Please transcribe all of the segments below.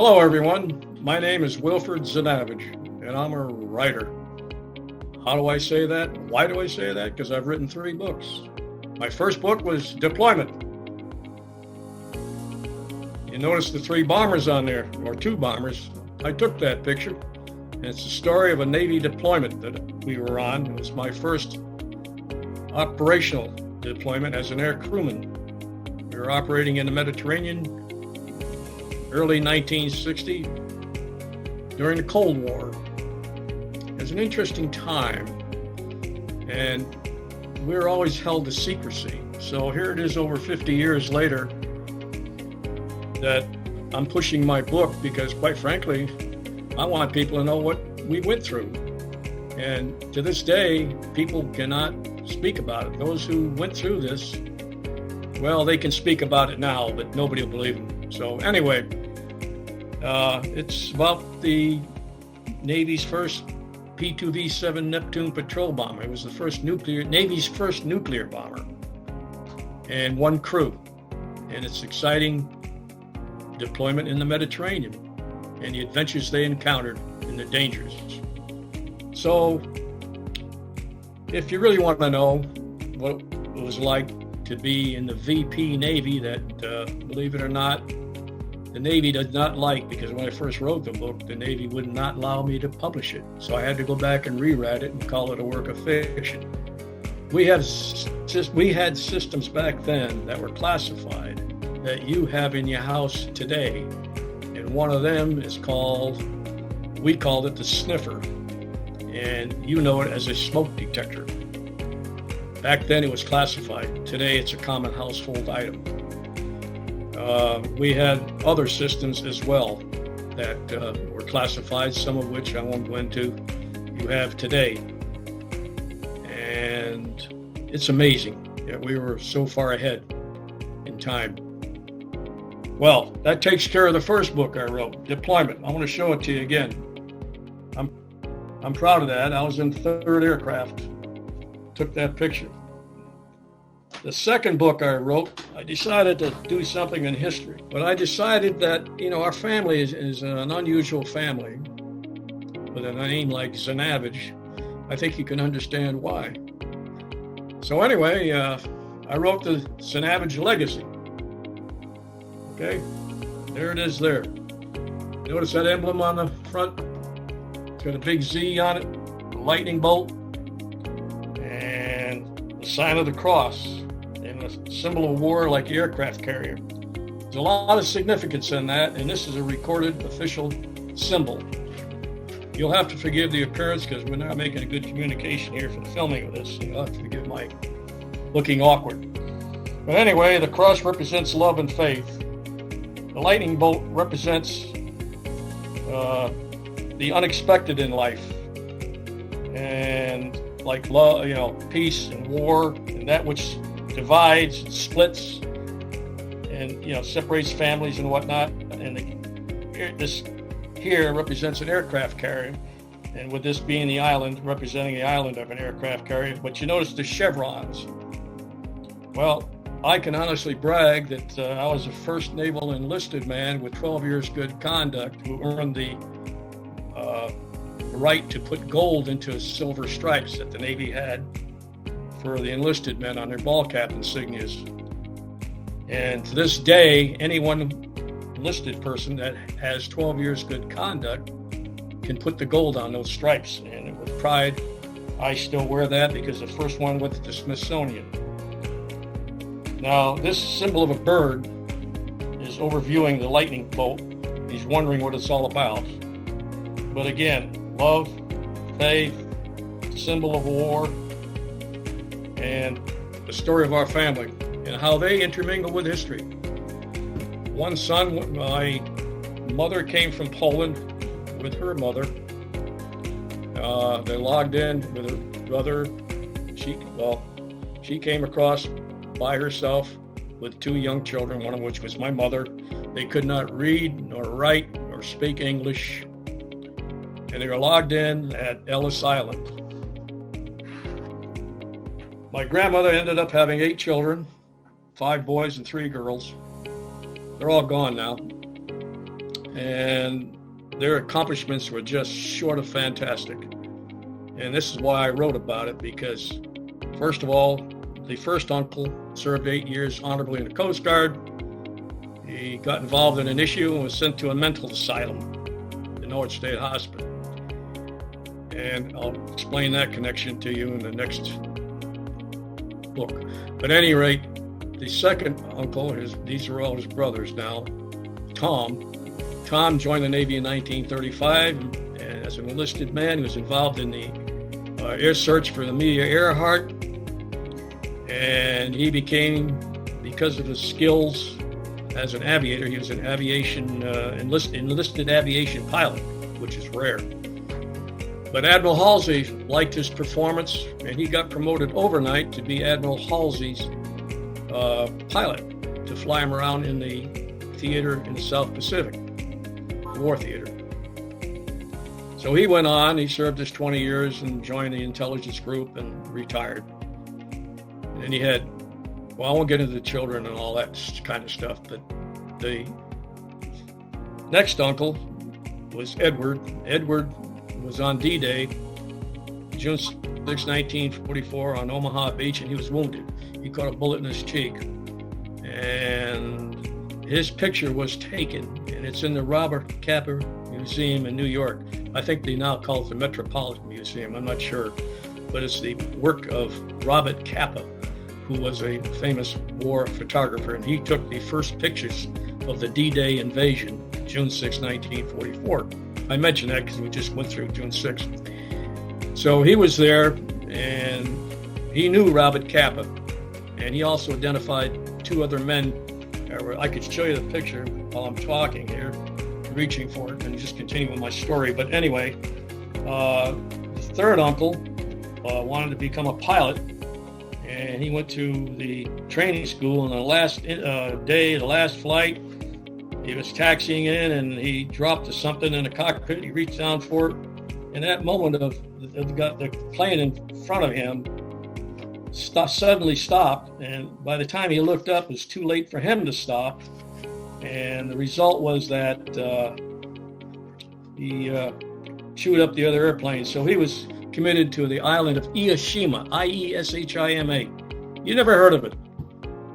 Hello, everyone. My name is Wilfred Vid, and I'm a writer. How do I say that? Why do I say that? Because I've written 3 books. My first book was Deployment. You notice the 3 bombers on there, or 2 bombers. I took that picture, and it's the story of a Navy deployment that we were on. It was my first operational deployment as an air crewman. We were operating in the Mediterranean, early 1960, during the Cold War. It was an interesting time, and we were always held to secrecy. So here it is over 50 years later that I'm pushing my book because, quite frankly, I want people to know what we went through. And to this day, people cannot speak about it. Those who went through this, well, they can speak about it now, but nobody will believe them. So anyway, it's about the Navy's first P-2V-7 Neptune patrol bomber. It was the Navy's first nuclear bomber, and 1 crew. And it's exciting deployment in the Mediterranean and the adventures they encountered and the dangers. So if you really want to know what it was like to be in the VP Navy that, believe it or not, the Navy does not like, because when I first wrote the book, the Navy would not allow me to publish it. So I had to go back and rewrite it and call it a work of fiction. We had systems back then that were classified that you have in your house today. And one of them is we called it the sniffer. And you know it as a smoke detector. Back then it was classified. Today it's a common household item. We had other systems as well that were classified, some of which I won't go into, you have today. And it's amazing that we were so far ahead in time. Well, that takes care of the first book I wrote, Deployment. I want to show it to you again. I'm proud of that. I was in 3rd Aircraft, took that picture. The second book I wrote, I decided to do something in history. But I decided that, our family is an unusual family with a name like Zanavage. I think you can understand why. So anyway, I wrote the Zanavage Legacy. Okay, there it is there. Notice that emblem on the front? It's got a big Z on it, a lightning bolt, and the sign of the cross. And a symbol of war like the aircraft carrier. There's a lot of significance in that, and this is a recorded official symbol. You'll have to forgive the appearance because we're not making a good communication here for the filming of this, so you'll have to forgive my looking awkward. But anyway, the cross represents love and faith. The lightning bolt represents the unexpected in life, and like love, peace and war, and that which divides and splits and separates families and whatnot. And this here represents an aircraft carrier, and with this being the island, representing the island of an aircraft carrier. But you notice the chevrons. Well, I can honestly brag that I was the first naval enlisted man with 12 years good conduct who earned the right to put gold into silver stripes that the Navy had for the enlisted men on their ball cap insignias. And to this day, anyone enlisted person that has 12 years good conduct can put the gold on those stripes. And with pride, I still wear that because the first one went to the Smithsonian. Now, this symbol of a bird is overviewing the lightning bolt. He's wondering what it's all about. But again, love, faith, symbol of war, and the story of our family and how they intermingle with history. One son, my mother came from Poland with her mother. They logged in with her brother. She came across by herself with 2 young children, one of which was my mother. They could not read nor write nor speak English, and they were logged in at Ellis Island. My grandmother ended up having 8 children, 5 boys and 3 girls. They're all gone now. and their accomplishments were just short of fantastic. And this is why I wrote about it, because first of all, the first uncle served 8 years honorably in the Coast Guard. He got involved in an issue and was sent to a mental asylum, the North State Hospital. And I'll explain that connection to you in the next book. But at any rate, the second uncle, these are all his brothers now, Tom. Tom joined the Navy in 1935, and as an enlisted man, he was involved in the air search for Amelia Earhart, and he became, because of his skills as an aviator, he was an enlisted aviation pilot, which is rare. But Admiral Halsey liked his performance, and he got promoted overnight to be Admiral Halsey's pilot, to fly him around in the theater in the South Pacific, war theater. So he went on, he served his 20 years and joined the intelligence group and retired. And he had, well, I won't get into the children and all that kind of stuff, but the next uncle was Edward. Edward was on D-Day, June 6, 1944, on Omaha Beach, and he was wounded. He caught a bullet in his cheek. And his picture was taken, and it's in the Robert Capa Museum in New York. I think they now call it the Metropolitan Museum, I'm not sure. But it's the work of Robert Capa, who was a famous war photographer, and he took the first pictures of the D-Day invasion, June 6, 1944. I mentioned that because we just went through June 6th. So he was there, and he knew Robert Capa, and he also identified two other men. I could show you the picture while I'm talking here, reaching for it, and just continue with my story. But anyway, the third uncle wanted to become a pilot, and he went to the training school. And the last day, the last flight, he was taxiing in, and he dropped to something in the cockpit. He reached down for it, and that moment of the plane in front of him suddenly stopped, and by the time he looked up, it was too late for him to stop. And the result was that he chewed up the other airplane. So he was committed to the island of Ieshima, I-E-S-H-I-M-A. You never heard of it.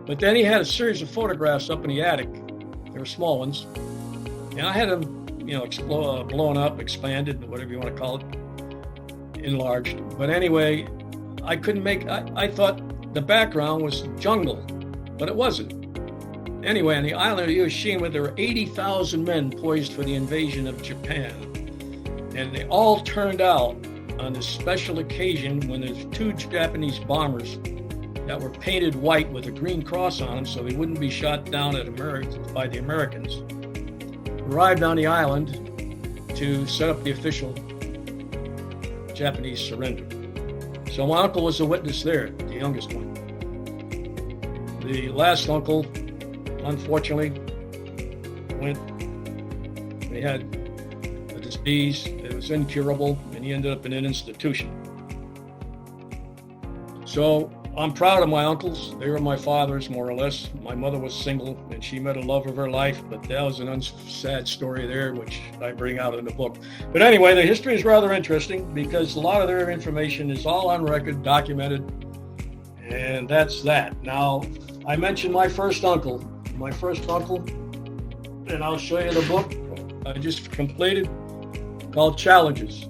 But then he had a series of photographs up in the attic. They were small ones. And I had them, blown up, expanded, whatever you want to call it, enlarged. But anyway, I thought the background was jungle, but it wasn't. Anyway, on the island of Ieshima, there were 80,000 men poised for the invasion of Japan. And they all turned out on this special occasion when there's two Japanese bombers that were painted white with a green cross on them so they wouldn't be shot down by the Americans, arrived on the island to set up the official Japanese surrender. So my uncle was a witness there, the youngest one. The last uncle, unfortunately, he had a disease that was incurable, and he ended up in an institution. So I'm proud of my uncles. They were my fathers, more or less. My mother was single, and she met a love of her life, but that was an sad story there, which I bring out in the book. But anyway, the history is rather interesting because a lot of their information is all on record, documented, and that's that. Now, I mentioned my first uncle, and I'll show you the book I just completed called Challenges.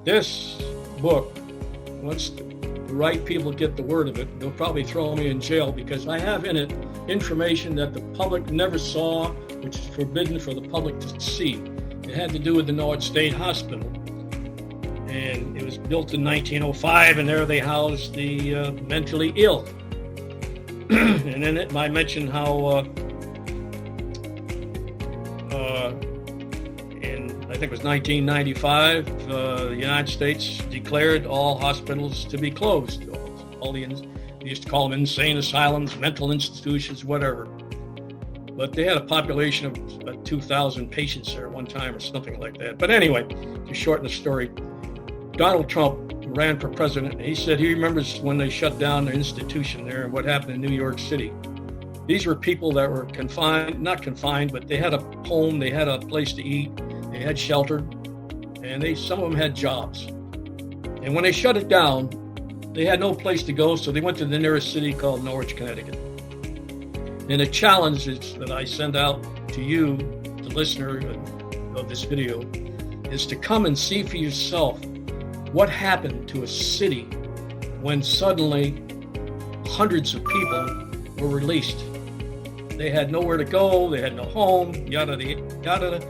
This book, once the right people get the word of it, they'll probably throw me in jail because I have in it information that the public never saw, which is forbidden for the public to see. It had to do with the North State Hospital. And it was built in 1905, and there they housed the mentally ill. And in it, I mentioned how in, I think it was 1995, the United States declared all hospitals to be closed. They used to call them insane asylums, mental institutions, whatever. But they had a population of about 2,000 patients there at one time or something like that. But anyway, to shorten the story, Donald Trump ran for president. He said he remembers when they shut down the institution there and what happened in New York City. These were people that were confined, not confined, but they had a home, they had a place to eat, they had shelter, and some of them had jobs. And when they shut it down, they had no place to go, so they went to the nearest city called Norwich, Connecticut. And the challenge is that I send out to you, the listener of this video, is to come and see for yourself what happened to a city when suddenly hundreds of people were released. They had nowhere to go, they had no home, yada, yada.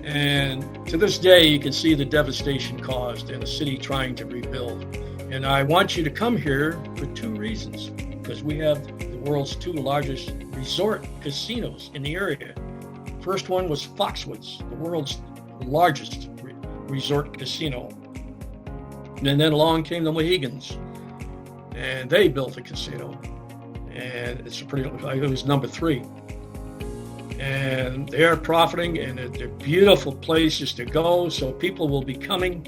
And to this day, you can see the devastation caused in a city trying to rebuild. And I want you to come here for two reasons, because we have the world's two largest resort casinos in the area. First one was Foxwoods, the world's largest resort casino. And then along came the Mohegans, and they built a casino. And it was number 3. And they're profiting, and they're beautiful places to go. So people will be coming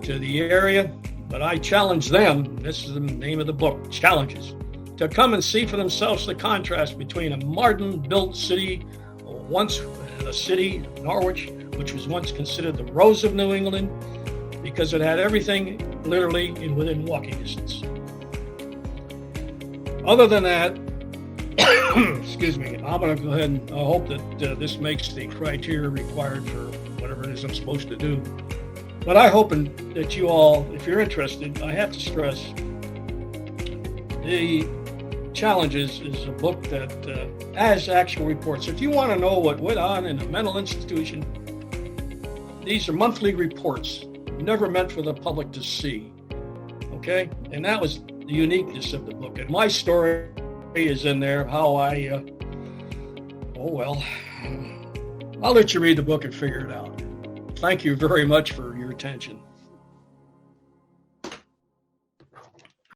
to the area. But I challenge them, this is the name of the book, Challenges, to come and see for themselves the contrast between a modern-built city, once a city, Norwich, which was once considered the Rose of New England, because it had everything literally within walking distance. Other than that, excuse me, I'm going to go ahead and I hope that this makes the criteria required for whatever it is I'm supposed to do. But I hope that you all, if you're interested, I have to stress, the Challenges is a book that has actual reports. If you want to know what went on in a mental institution, these are monthly reports, never meant for the public to see. Okay? And that was the uniqueness of the book. And my story is in there, how I'll let you read the book and figure it out. Thank you very much for your attention.